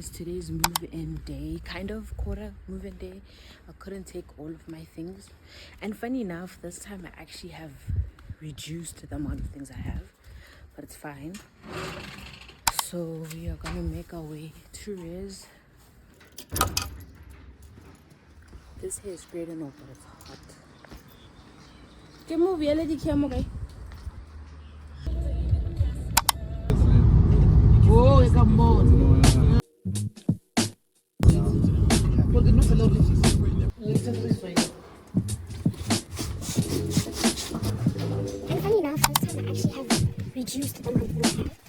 guys, today's move-in day, kind of quarter move-in day. I couldn't take all of my things, and funny enough, this time I actually have reduced the amount of things I have, but it's fine. So we are gonna make our way to Riz. This hair is great and all, but it's hot. Can move, yeah, lady, come okay. Oh, it's a boat. And funny enough, this time I actually have reduced the amount of things I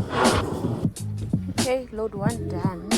have. Okay, load one done.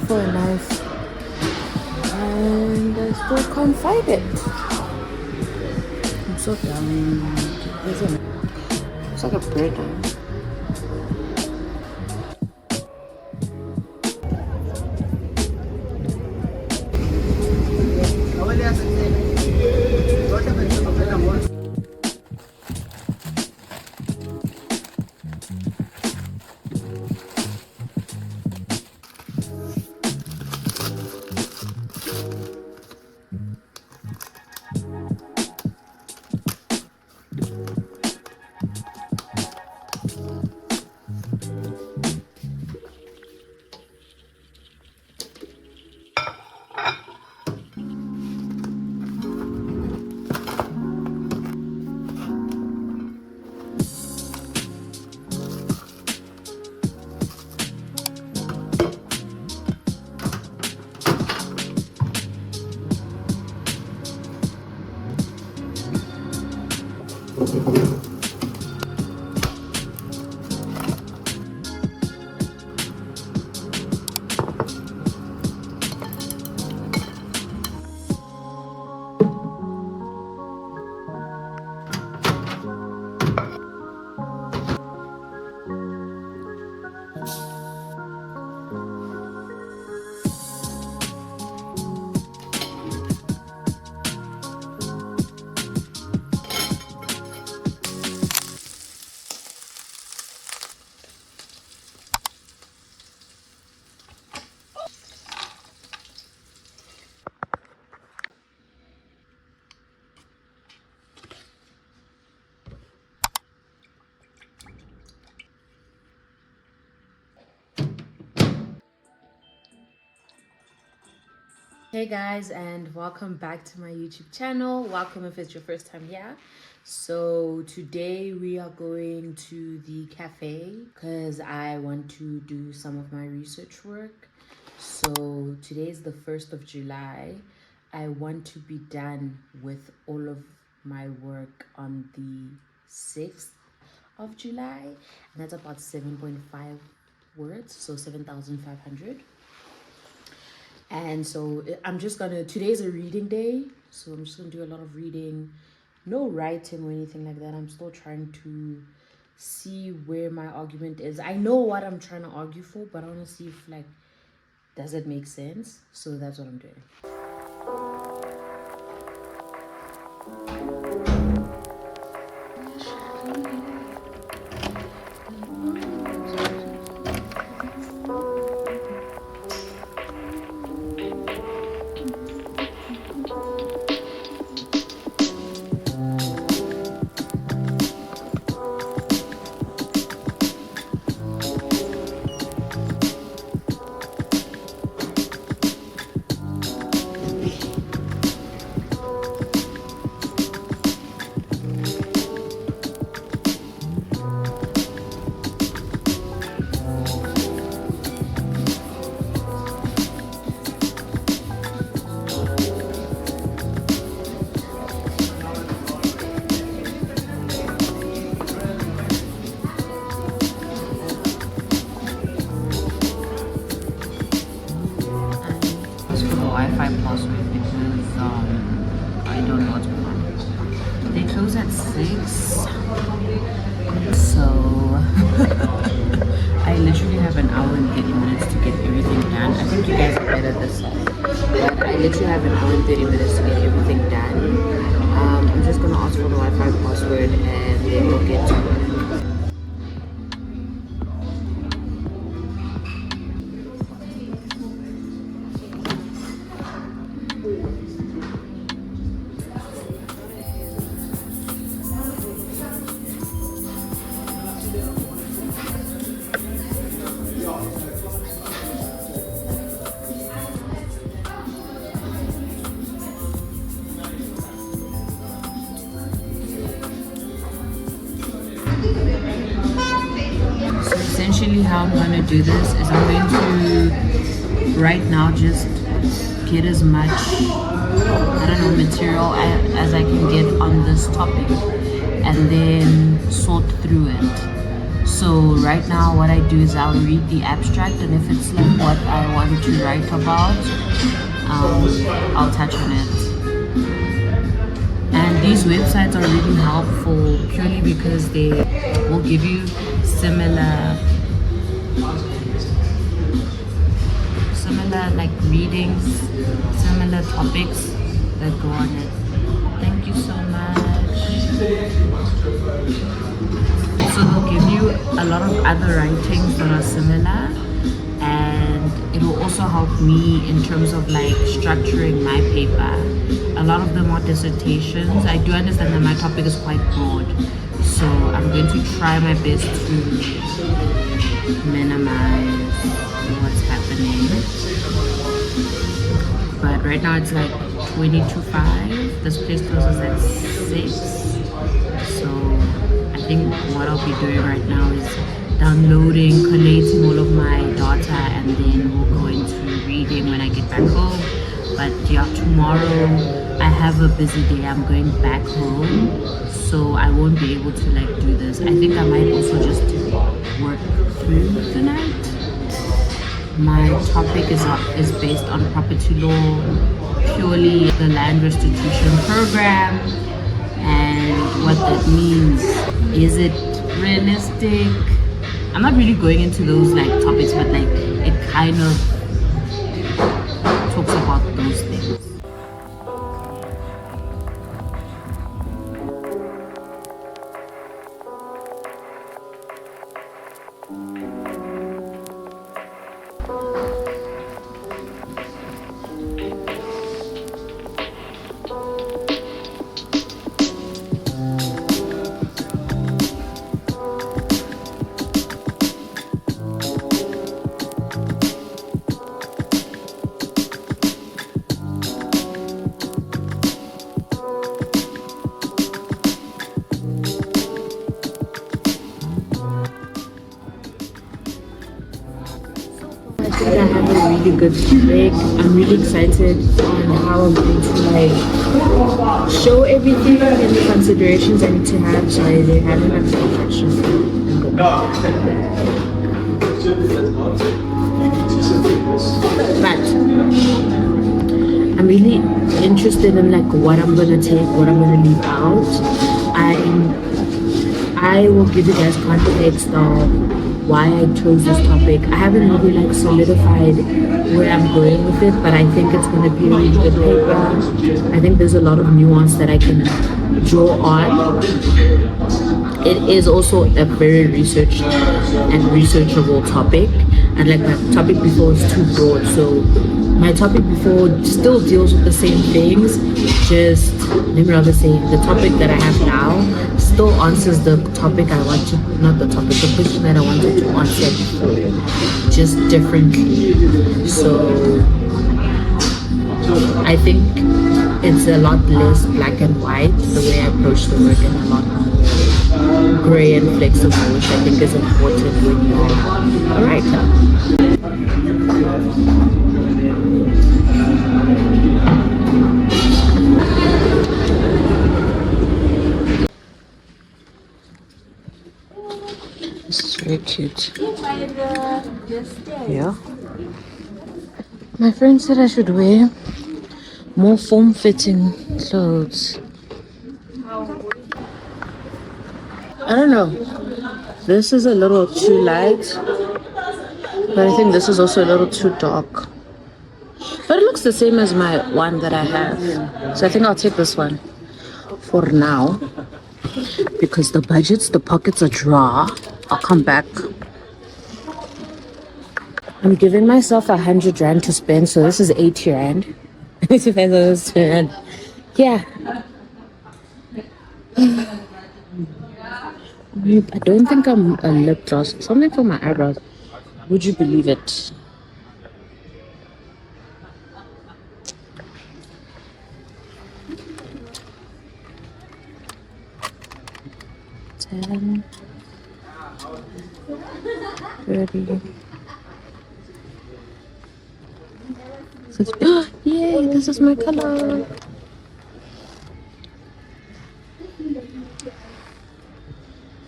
For a knife, and I still can't find it. I'm so dumb. It's like a bread knife. Hey guys, and welcome back to my YouTube channel. Welcome if it's your first time here. So today we are going to the cafe because I want to do some of my research work. So today is the 1st of July. I want to be done with all of my work on the 6th of July, and that's about 7.5 words, so 7,500. And so I'm just gonna, today's a reading day, so I'm just gonna do a lot of reading, no writing or anything like that. I'm still trying to see where my argument is. I know what I'm trying to argue for, but I want to see if, like, does it make sense? So that's what I'm doing. Wi-Fi password because I don't know what's going on. They close at 6, so I literally have an hour and 30 minutes to get everything done. I think you guys are better this side, but I literally have an hour and 30 minutes to get everything done. I'm just gonna ask for the Wi-Fi password and then we'll get to it. So essentially how I'm going to do this is I'm going to right now just get as much, I don't know, material as I can get on this topic and then sort through it. So right now what I do is I'll read the abstract, and if it's like what I want to write about, I'll touch on it. And these websites are really helpful purely because they will give you similar like readings, similar topics that go on it. Thank you so much. So they'll give you a lot of other writings that are similar, and it will also help me in terms of like structuring my paper. A lot of them are dissertations. I do understand that my topic is quite broad, so I'm going to try my best to minimize what's happening. But right now it's like 20 to 5. This place closes at 6. So I think what I'll be doing right now is downloading, collating all of my data, and then we'll go into reading when I get back home. But yeah, tomorrow I have a busy day. I'm going back home, so I won't be able to like do this. I think I might also just work through the night. My topic is based on property law, purely the land restitution program, and what that means. Is it realistic? I'm not really going into those like topics, but like it kind of talks about those things. I think I have a really good break. I'm really excited on how I'm going to like show everything and the considerations I need to have. Sorry, they had an obstruction. But I'm really interested in like what I'm gonna take, what I'm gonna leave out. I will give you guys context of why I chose this topic. I haven't really like solidified where I'm going with it, but I think it's going to be a really good paper. I think there's a lot of nuance that I can draw on. It is also a very researched and researchable topic, and like my topic before is too broad, so my topic before still deals with the same things, just let me rather say the topic that I have now still answers the topic I want to, not the topic, the question that I wanted to answer before, just differently. So I think it's a lot less black and white, the way I approach the work, and a lot more gray and flexible, which I think is important when you're a writer. This is very cute. Yeah. My friend said I should wear More form-fitting clothes. I don't know. This is a little too light, but I think this is also a little too dark. But it looks the same as my one that I have. So I think I'll take this one for now. Because the pockets are dry. I'll come back. I'm giving myself 100 rand to spend, so this is 80 rand. It depends on this rand. Yeah. I don't think I'm a lip gloss. Something for my eyebrows. Would you believe it? Ten, 30. 60. Yay, this is my color.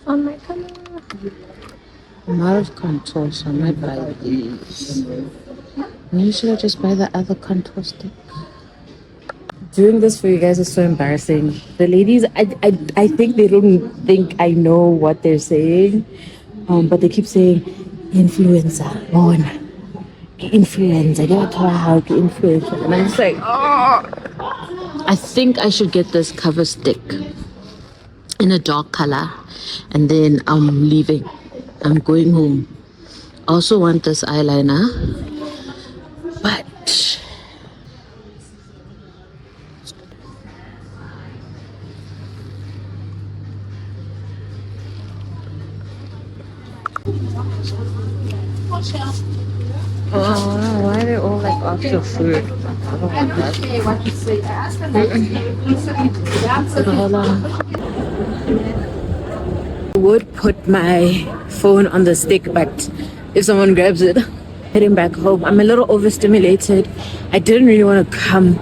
On my color. I'm out of contour, so I might buy these. Maybe should I just buy the other contour stick? Doing this for you guys is so embarrassing. The ladies, I think they don't think I know what they're saying, but they keep saying influencer on influencer, influencer, and I'm just like, oh. I think I should get this cover stick in a dark color, and then I'm leaving. I'm going home. I also want this eyeliner, but why are they all like after food? I don't want that. Hold on. I would put my phone on the stick, but if someone grabs it, heading back home. I'm a little overstimulated. I didn't really want to come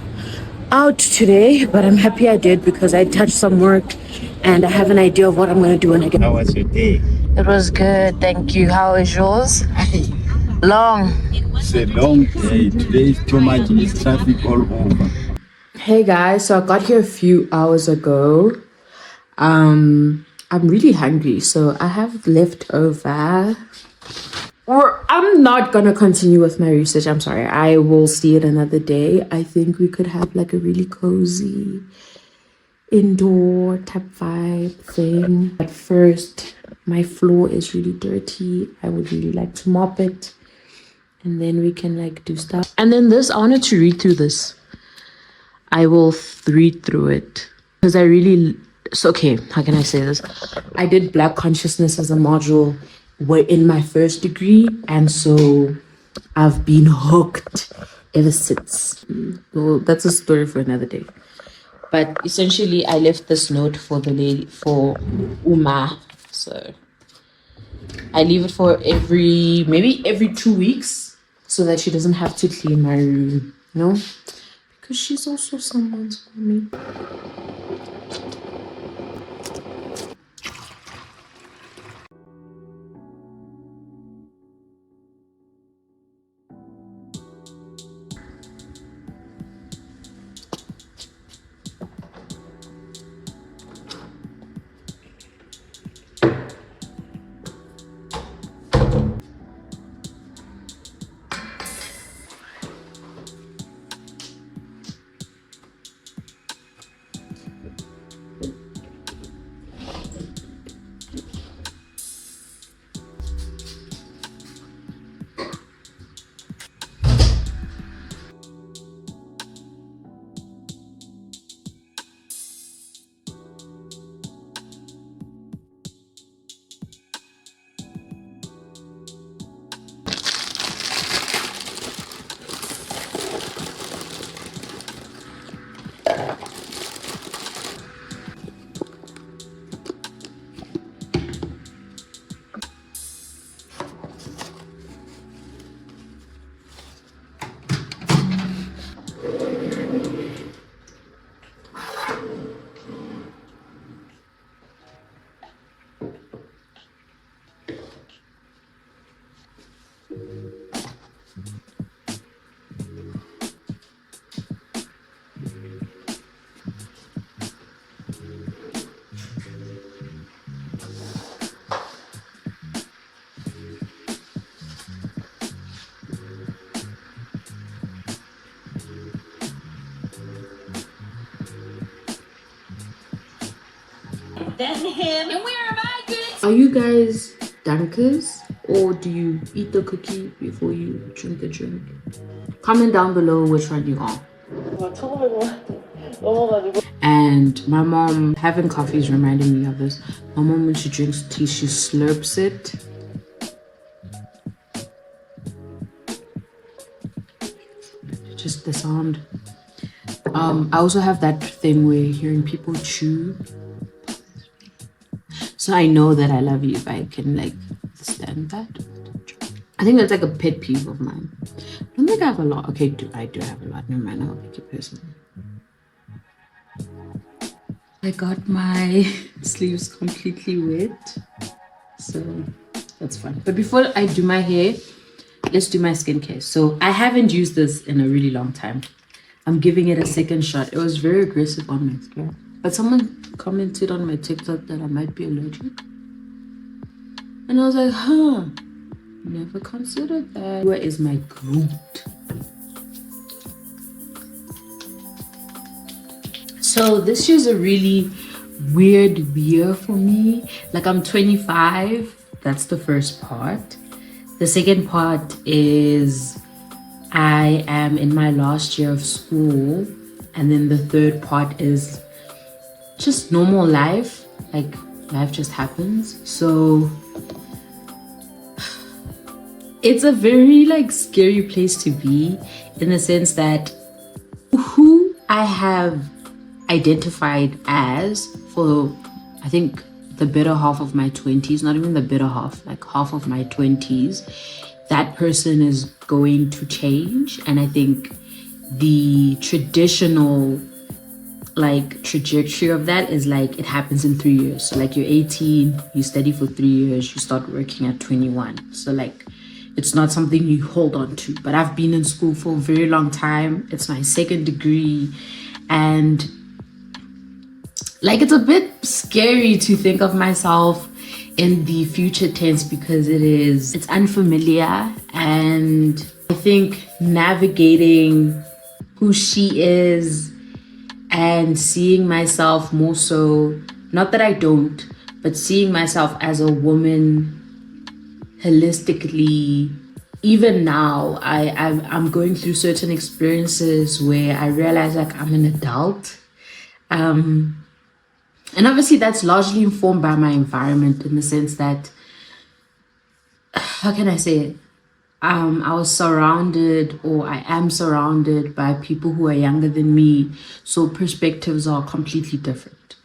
out today, but I'm happy I did because I touched some work and I have an idea of what I'm going to do when I get. How was your day? It was good, thank you. How is yours? Long. It's a long day. Today is too much. It's traffic all over. Hey guys, so I got here a few hours ago. I'm really hungry, so I have leftover. Or I'm not gonna continue with my research. I'm sorry. I will see it another day. I think we could have like a really cozy indoor type vibe thing. But first, my floor is really dirty. I would really like to mop it. And then we can like do stuff. And then this, I wanted to read through this. I will read through it. Because I really, so okay, how can I say this? I did Black Consciousness as a module in my first degree. And so I've been hooked ever since. Well, that's a story for another day. But essentially, I left this note for the lady, for Uma. So I leave it for maybe every 2 weeks so that she doesn't have to clean my room, you know? Because she's also someone's for me. That's him. And where am I good? Are you guys dunkers, or do you eat the cookie before you drink the drink? Comment down below which one you are. And my mom, having coffee is reminding me of this. My mom, when she drinks tea, she slurps it. Just the sound. I also have that thing where hearing people chew. So I know that I love you if I can like stand that. I think that's like a pet peeve of mine. I don't think I have a lot. Okay, I do have a lot. Never mind, I'll make it personal. I got my sleeves completely wet, so that's fine. But before I do my hair, let's do my skincare. So I haven't used this in a really long time. I'm giving it a second shot. It was very aggressive on my skin. But someone commented on my TikTok that I might be allergic. And I was like, huh, never considered that. Where is my Groot? So this year's a really weird year for me. Like I'm 25. That's the first part. The second part is I am in my last year of school. And then the third part is just normal life. Like life just happens. So it's a very like scary place to be, in the sense that who I have identified as for, I think, the better half of my 20s, not even the better half, like half of my 20s, that person is going to change. And I think the traditional like trajectory of that is like it happens in 3 years. So like you're 18, you study for 3 years, you start working at 21. So like it's not something you hold on to. But I've been in school for a very long time. It's my second degree, and like it's a bit scary to think of myself in the future tense, because it's unfamiliar. And I think navigating who she is and seeing myself more so, not that I don't, but seeing myself as a woman holistically. Even now, I'm going through certain experiences where I realize like I'm an adult. And obviously that's largely informed by my environment, in the sense that, how can I say it? I was surrounded, or I am surrounded by people who are younger than me. So perspectives are completely different.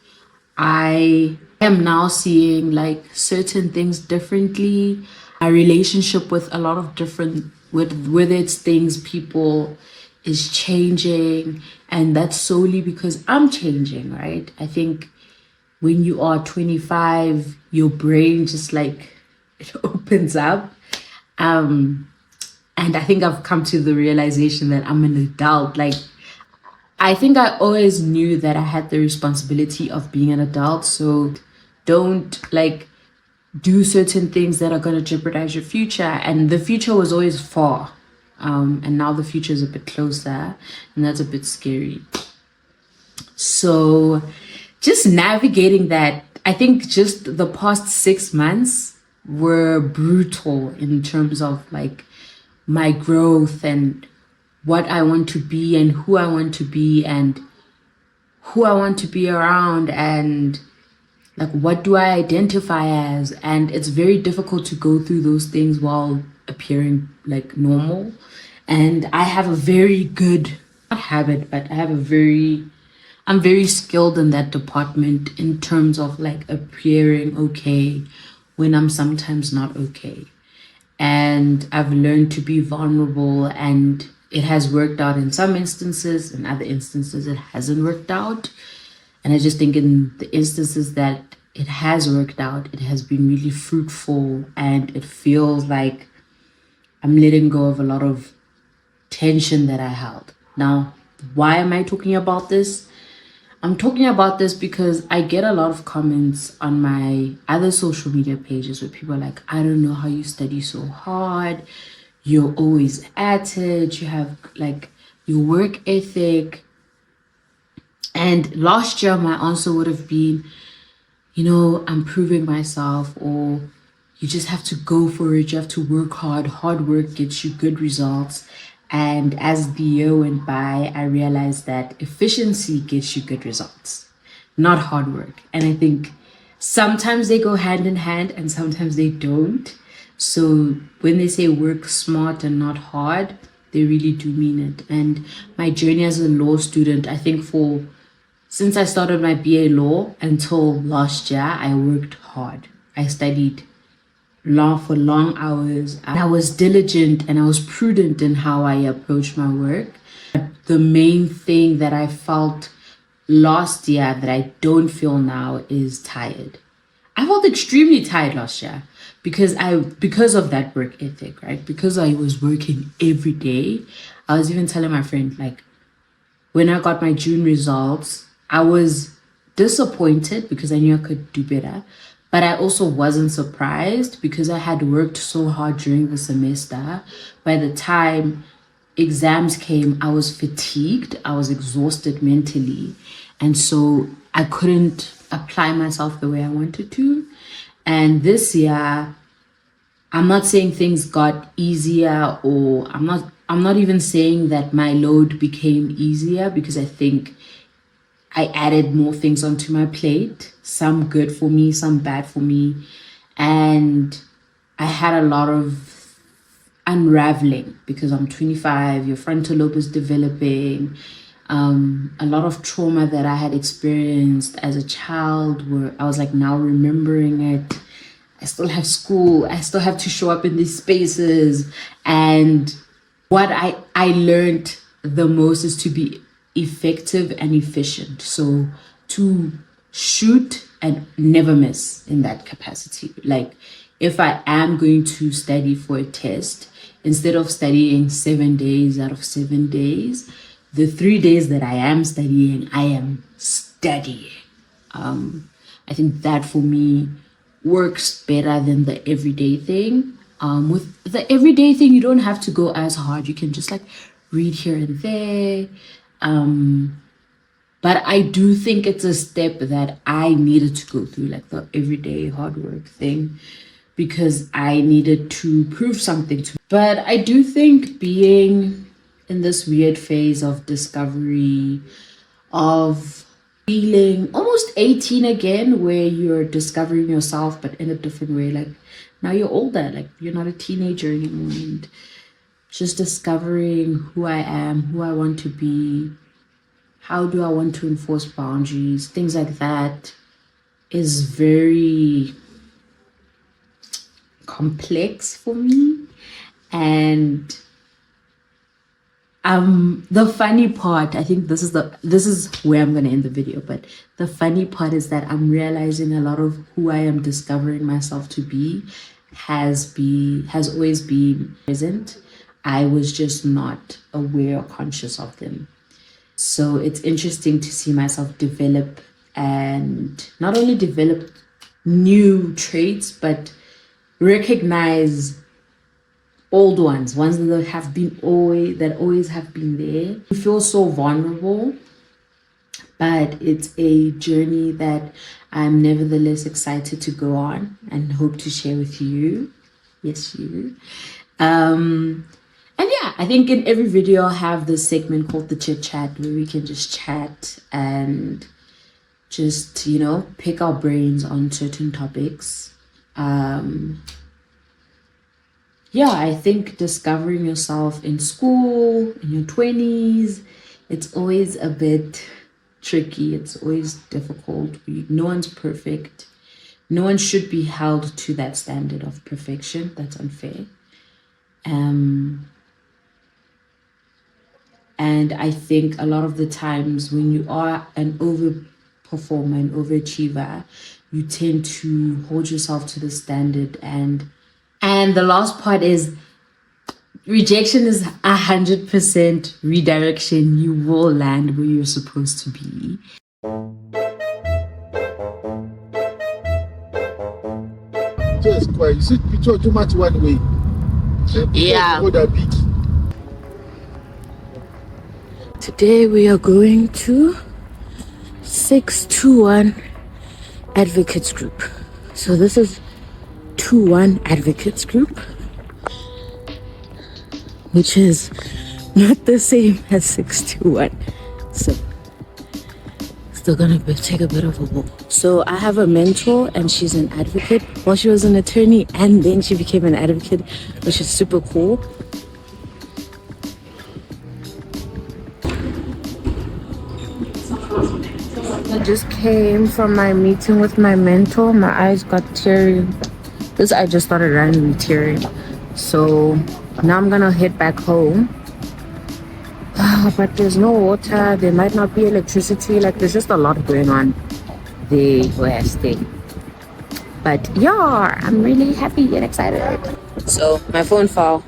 I am now seeing like certain things differently. My relationship with a lot of different, whether it's things, people, is changing. And that's solely because I'm changing, right? I think when you are 25, your brain just like, it opens up. And I think I've come to the realization that I'm an adult. Like, I think I always knew that I had the responsibility of being an adult. So don't like do certain things that are going to jeopardize your future. And the future was always far. And now the future is a bit closer, and that's a bit scary. So just navigating that, I think just the past 6 months were brutal in terms of like my growth and what I want to be and who I want to be and who I want to be around, and like what do I identify as. And it's very difficult to go through those things while appearing like normal. And I have a very good, not habit, but I'm very skilled in that department, in terms of like appearing okay when I'm sometimes not okay. And I've learned to be vulnerable, and it has worked out in some instances. In other instances, it hasn't worked out. And I just think in the instances that it has worked out, it has been really fruitful, and it feels like I'm letting go of a lot of tension that I held. Now, why am I talking about this? I'm talking about this because I get a lot of comments on my other social media pages where people are like, I don't know how you study so hard. You're always at it. You have like your work ethic. And last year, my answer would have been, I'm proving myself, or you just have to go for it. You have to work hard. Hard work gets you good results. And as the year went by, I realized that efficiency gets you good results, not hard work. And I think sometimes they go hand in hand and sometimes they don't. So when they say work smart and not hard, they really do mean it. And my journey as a law student, I think since I started my BA law until last year, I worked hard. I studied for long hours. I was diligent and I was prudent in how I approached my work. The main thing that I felt last year that I don't feel now is tired. I felt extremely tired last year because of that work ethic, right? Because I was working every day. I was even telling my friend, like, when I got my June results, I was disappointed because I knew I could do better. But I also wasn't surprised because I had worked so hard during the semester. By the time exams came, I was fatigued. I was exhausted mentally. And so I couldn't apply myself the way I wanted to. And this year, I'm not saying things got easier, or I'm not even saying that my load became easier, because I think I added more things onto my plate, some good for me, some bad for me. And I had a lot of unraveling because I'm 25, your frontal lobe is developing. A lot of trauma that I had experienced as a child, where I was like now remembering it. I still have school. I still have to show up in these spaces. And what I learned the most is to be effective and efficient. So to shoot and never miss in that capacity. Like, if I am going to study for a test, instead of studying 7 days out of 7 days, the 3 days that I am studying, I am studying. I think that for me works better than the everyday thing. With the everyday thing, you don't have to go as hard. You can just like read here and there. But I do think it's a step that I needed to go through, like the everyday hard work thing, because I needed to prove something to me. But I do think being in this weird phase of discovery, of feeling almost 18 again, where you're discovering yourself, but in a different way. Like, now you're older, like you're not a teenager anymore, and just discovering who I am, who I want to be, how do I want to enforce boundaries, things like that is very complex for me. And the funny part, I think this is where I'm gonna end the video, but the funny part is that I'm realizing a lot of who I am discovering myself to be has always been present. I was just not aware or conscious of them. So it's interesting to see myself develop, and not only develop new traits, but recognize old ones that always have been there. You feel so vulnerable, but it's a journey that I'm nevertheless excited to go on and hope to share with you. Yes, you. And yeah, I think in every video I'll have this segment called the chit chat, where we can just chat and just, pick our brains on certain topics. Yeah, I think discovering yourself in school, in your 20s, it's always a bit tricky. It's always difficult. No one's perfect. No one should be held to that standard of perfection. That's unfair. And I think a lot of the times when you are an overperformer, an overachiever, you tend to hold yourself to the standard. And the last part is rejection is 100% redirection. You will land where you're supposed to be. Just quite. You see picture too much one way. Yeah. Today we are going to 621 advocates group. So this is 2-1 advocates group, which is not the same as 621. So still gonna take a bit of a walk. So I have a mentor and she's an advocate. Well, she was an attorney and then she became an advocate, which is super cool. I just came from my meeting with my mentor. My eyes got teary. This eye just started randomly tearing. So now I'm gonna head back home. But there's no water, there might not be electricity, like there's just a lot going on there where I stay. But yeah, I'm really happy and excited. So my phone fell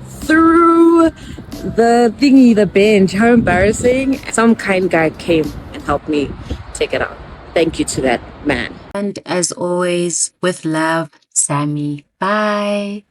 through the thingy, the bench. How embarrassing. Some kind guy came and helped me take it out. Thank you to that man. And as always, with love, Sammy. Bye.